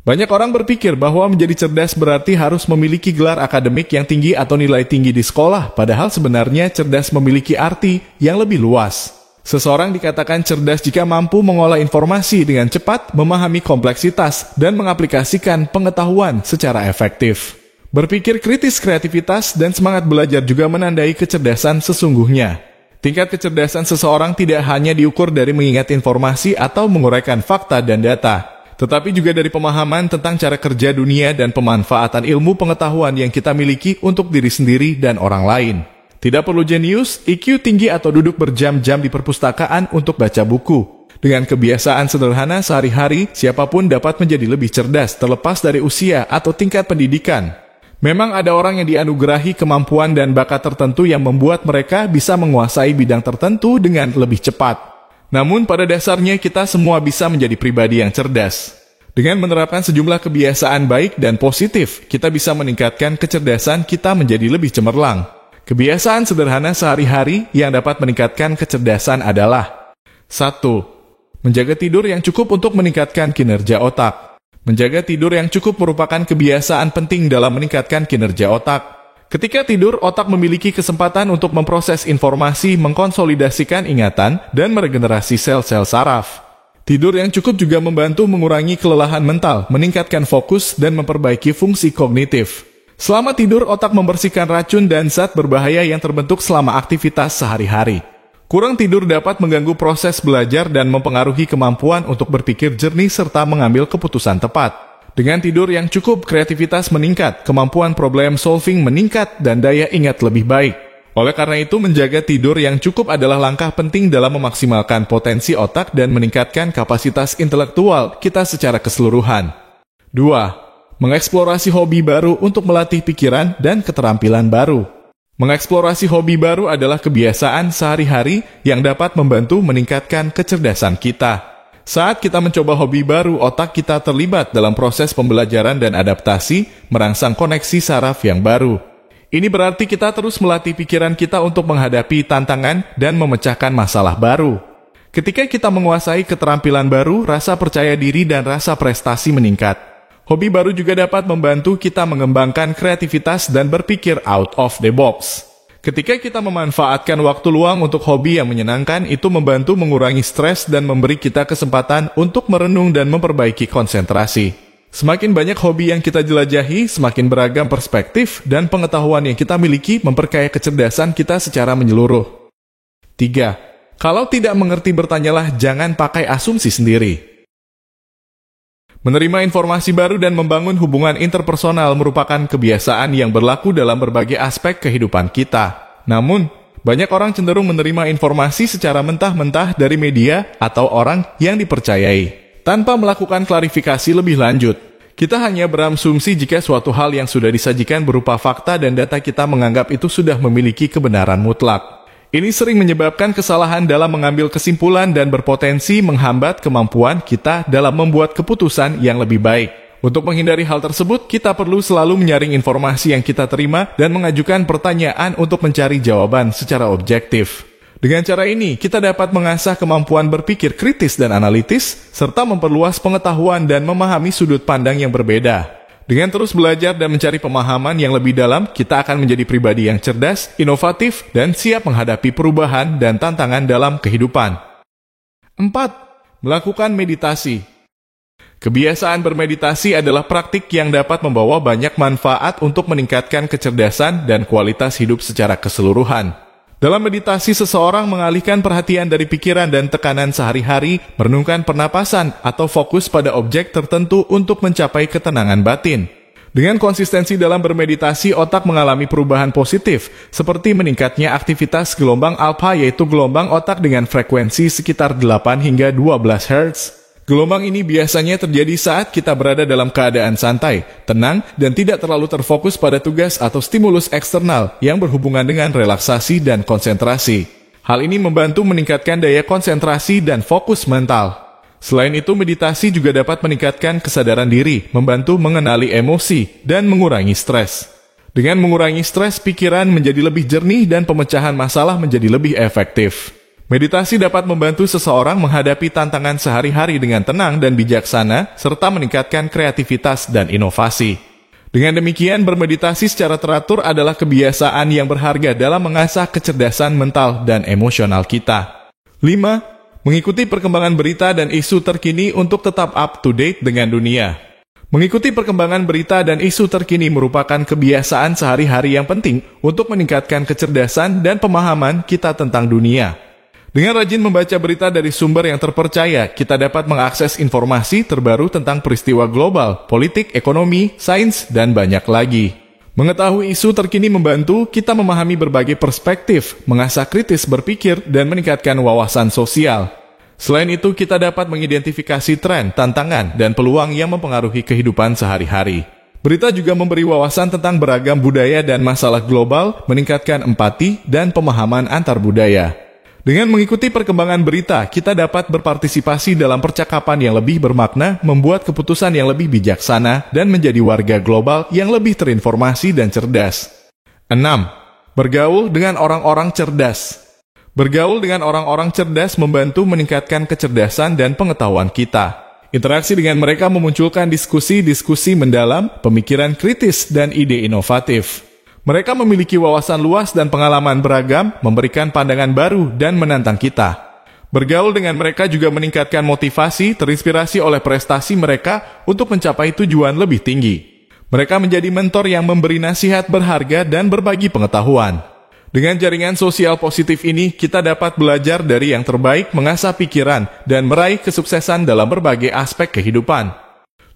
Banyak orang berpikir bahwa menjadi cerdas berarti harus memiliki gelar akademik yang tinggi atau nilai tinggi di sekolah, padahal sebenarnya cerdas memiliki arti yang lebih luas. Seseorang dikatakan cerdas jika mampu mengolah informasi dengan cepat, memahami kompleksitas, dan mengaplikasikan pengetahuan secara efektif. Berpikir kritis, kreativitas, dan semangat belajar juga menandai kecerdasan sesungguhnya. Tingkat kecerdasan seseorang tidak hanya diukur dari mengingat informasi atau menguraikan fakta dan data, tetapi juga dari pemahaman tentang cara kerja dunia dan pemanfaatan ilmu pengetahuan yang kita miliki untuk diri sendiri dan orang lain. Tidak perlu jenius, IQ tinggi atau duduk berjam-jam di perpustakaan untuk baca buku. Dengan kebiasaan sederhana sehari-hari, siapapun dapat menjadi lebih cerdas terlepas dari usia atau tingkat pendidikan. Memang ada orang yang dianugerahi kemampuan dan bakat tertentu yang membuat mereka bisa menguasai bidang tertentu dengan lebih cepat. Namun pada dasarnya kita semua bisa menjadi pribadi yang cerdas. Dengan menerapkan sejumlah kebiasaan baik dan positif, kita bisa meningkatkan kecerdasan kita menjadi lebih cemerlang. Kebiasaan sederhana sehari-hari yang dapat meningkatkan kecerdasan adalah 1. Menjaga tidur yang cukup untuk meningkatkan kinerja otak. Menjaga tidur yang cukup merupakan kebiasaan penting dalam meningkatkan kinerja otak. Ketika tidur, otak memiliki kesempatan untuk memproses informasi, mengkonsolidasikan ingatan, dan meregenerasi sel-sel saraf. Tidur yang cukup juga membantu mengurangi kelelahan mental, meningkatkan fokus, dan memperbaiki fungsi kognitif. Selama tidur, otak membersihkan racun dan zat berbahaya yang terbentuk selama aktivitas sehari-hari. Kurang tidur dapat mengganggu proses belajar dan mempengaruhi kemampuan untuk berpikir jernih serta mengambil keputusan tepat. Dengan tidur yang cukup, kreativitas meningkat, kemampuan problem solving meningkat, dan daya ingat lebih baik. Oleh karena itu, menjaga tidur yang cukup adalah langkah penting dalam memaksimalkan potensi otak dan meningkatkan kapasitas intelektual kita secara keseluruhan. 2. Mengeksplorasi hobi baru untuk melatih pikiran dan keterampilan baru. Mengeksplorasi hobi baru adalah kebiasaan sehari-hari yang dapat membantu meningkatkan kecerdasan kita. Saat kita mencoba hobi baru, otak kita terlibat dalam proses pembelajaran dan adaptasi, merangsang koneksi saraf yang baru. Ini berarti kita terus melatih pikiran kita untuk menghadapi tantangan dan memecahkan masalah baru. Ketika kita menguasai keterampilan baru, rasa percaya diri dan rasa prestasi meningkat. Hobi baru juga dapat membantu kita mengembangkan kreativitas dan berpikir out of the box. Ketika kita memanfaatkan waktu luang untuk hobi yang menyenangkan, itu membantu mengurangi stres dan memberi kita kesempatan untuk merenung dan memperbaiki konsentrasi. Semakin banyak hobi yang kita jelajahi, semakin beragam perspektif dan pengetahuan yang kita miliki memperkaya kecerdasan kita secara menyeluruh. 3. Kalau tidak mengerti bertanyalah, jangan pakai asumsi sendiri. Menerima informasi baru dan membangun hubungan interpersonal merupakan kebiasaan yang berlaku dalam berbagai aspek kehidupan kita. Namun, banyak orang cenderung menerima informasi secara mentah-mentah dari media atau orang yang dipercayai, tanpa melakukan klarifikasi lebih lanjut. Kita hanya berasumsi jika suatu hal yang sudah disajikan berupa fakta dan data kita menganggap itu sudah memiliki kebenaran mutlak. Ini sering menyebabkan kesalahan dalam mengambil kesimpulan dan berpotensi menghambat kemampuan kita dalam membuat keputusan yang lebih baik. Untuk menghindari hal tersebut, kita perlu selalu menyaring informasi yang kita terima dan mengajukan pertanyaan untuk mencari jawaban secara objektif. Dengan cara ini, kita dapat mengasah kemampuan berpikir kritis dan analitis, serta memperluas pengetahuan dan memahami sudut pandang yang berbeda. Dengan terus belajar dan mencari pemahaman yang lebih dalam, kita akan menjadi pribadi yang cerdas, inovatif, dan siap menghadapi perubahan dan tantangan dalam kehidupan. 4. Melakukan meditasi. Kebiasaan bermeditasi adalah praktik yang dapat membawa banyak manfaat untuk meningkatkan kecerdasan dan kualitas hidup secara keseluruhan. Dalam meditasi, seseorang mengalihkan perhatian dari pikiran dan tekanan sehari-hari, merenungkan pernapasan atau fokus pada objek tertentu untuk mencapai ketenangan batin. Dengan konsistensi dalam bermeditasi, otak mengalami perubahan positif, seperti meningkatnya aktivitas gelombang alfa, yaitu gelombang otak dengan frekuensi sekitar 8 hingga 12 Hz. Gelombang ini biasanya terjadi saat kita berada dalam keadaan santai, tenang, dan tidak terlalu terfokus pada tugas atau stimulus eksternal yang berhubungan dengan relaksasi dan konsentrasi. Hal ini membantu meningkatkan daya konsentrasi dan fokus mental. Selain itu, meditasi juga dapat meningkatkan kesadaran diri, membantu mengenali emosi, dan mengurangi stres. Dengan mengurangi stres, pikiran menjadi lebih jernih dan pemecahan masalah menjadi lebih efektif. Meditasi dapat membantu seseorang menghadapi tantangan sehari-hari dengan tenang dan bijaksana, serta meningkatkan kreativitas dan inovasi. Dengan demikian, bermeditasi secara teratur adalah kebiasaan yang berharga dalam mengasah kecerdasan mental dan emosional kita. 5. Mengikuti perkembangan berita dan isu terkini untuk tetap up to date dengan dunia. Mengikuti perkembangan berita dan isu terkini merupakan kebiasaan sehari-hari yang penting untuk meningkatkan kecerdasan dan pemahaman kita tentang dunia. Dengan rajin membaca berita dari sumber yang terpercaya, kita dapat mengakses informasi terbaru tentang peristiwa global, politik, ekonomi, sains, dan banyak lagi. Mengetahui isu terkini membantu kita memahami berbagai perspektif, mengasah kritis berpikir, dan meningkatkan wawasan sosial. Selain itu, kita dapat mengidentifikasi tren, tantangan, dan peluang yang mempengaruhi kehidupan sehari-hari. Berita juga memberi wawasan tentang beragam budaya dan masalah global, meningkatkan empati dan pemahaman antar budaya. Dengan mengikuti perkembangan berita, kita dapat berpartisipasi dalam percakapan yang lebih bermakna, membuat keputusan yang lebih bijaksana, dan menjadi warga global yang lebih terinformasi dan cerdas. 6. Bergaul dengan orang-orang cerdas. Bergaul dengan orang-orang cerdas membantu meningkatkan kecerdasan dan pengetahuan kita. Interaksi dengan mereka memunculkan diskusi-diskusi mendalam, pemikiran kritis, dan ide inovatif. Mereka memiliki wawasan luas dan pengalaman beragam, memberikan pandangan baru dan menantang kita. Bergaul dengan mereka juga meningkatkan motivasi, terinspirasi oleh prestasi mereka untuk mencapai tujuan lebih tinggi. Mereka menjadi mentor yang memberi nasihat berharga dan berbagi pengetahuan. Dengan jaringan sosial positif ini, kita dapat belajar dari yang terbaik, mengasah pikiran, dan meraih kesuksesan dalam berbagai aspek kehidupan.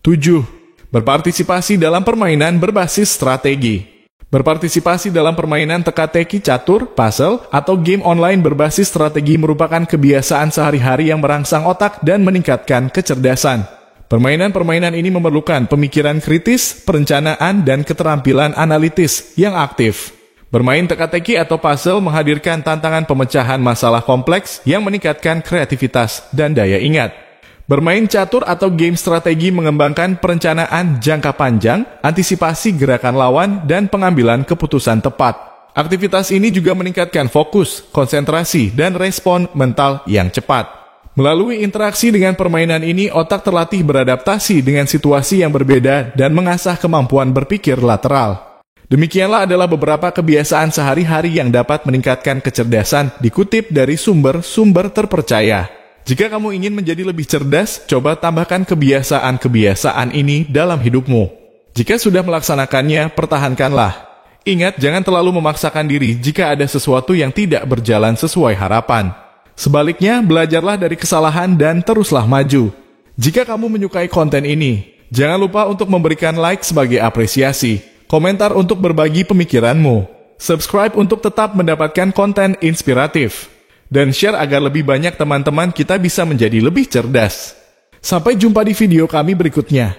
7. Berpartisipasi dalam permainan berbasis strategi. Berpartisipasi dalam permainan teka-teki, catur, puzzle, atau game online berbasis strategi merupakan kebiasaan sehari-hari yang merangsang otak dan meningkatkan kecerdasan. Permainan-permainan ini memerlukan pemikiran kritis, perencanaan, dan keterampilan analitis yang aktif. Bermain teka-teki atau puzzle menghadirkan tantangan pemecahan masalah kompleks yang meningkatkan kreativitas dan daya ingat. Bermain catur atau game strategi mengembangkan perencanaan jangka panjang, antisipasi gerakan lawan, dan pengambilan keputusan tepat. Aktivitas ini juga meningkatkan fokus, konsentrasi, dan respon mental yang cepat. Melalui interaksi dengan permainan ini, otak terlatih beradaptasi dengan situasi yang berbeda dan mengasah kemampuan berpikir lateral. Demikianlah adalah beberapa kebiasaan sehari-hari yang dapat meningkatkan kecerdasan dikutip dari sumber-sumber terpercaya. Jika kamu ingin menjadi lebih cerdas, coba tambahkan kebiasaan-kebiasaan ini dalam hidupmu. Jika sudah melaksanakannya, pertahankanlah. Ingat, jangan terlalu memaksakan diri jika ada sesuatu yang tidak berjalan sesuai harapan. Sebaliknya, belajarlah dari kesalahan dan teruslah maju. Jika kamu menyukai konten ini, jangan lupa untuk memberikan like sebagai apresiasi, komentar untuk berbagi pemikiranmu, subscribe untuk tetap mendapatkan konten inspiratif, dan share agar lebih banyak teman-teman kita bisa menjadi lebih cerdas. Sampai jumpa di video kami berikutnya.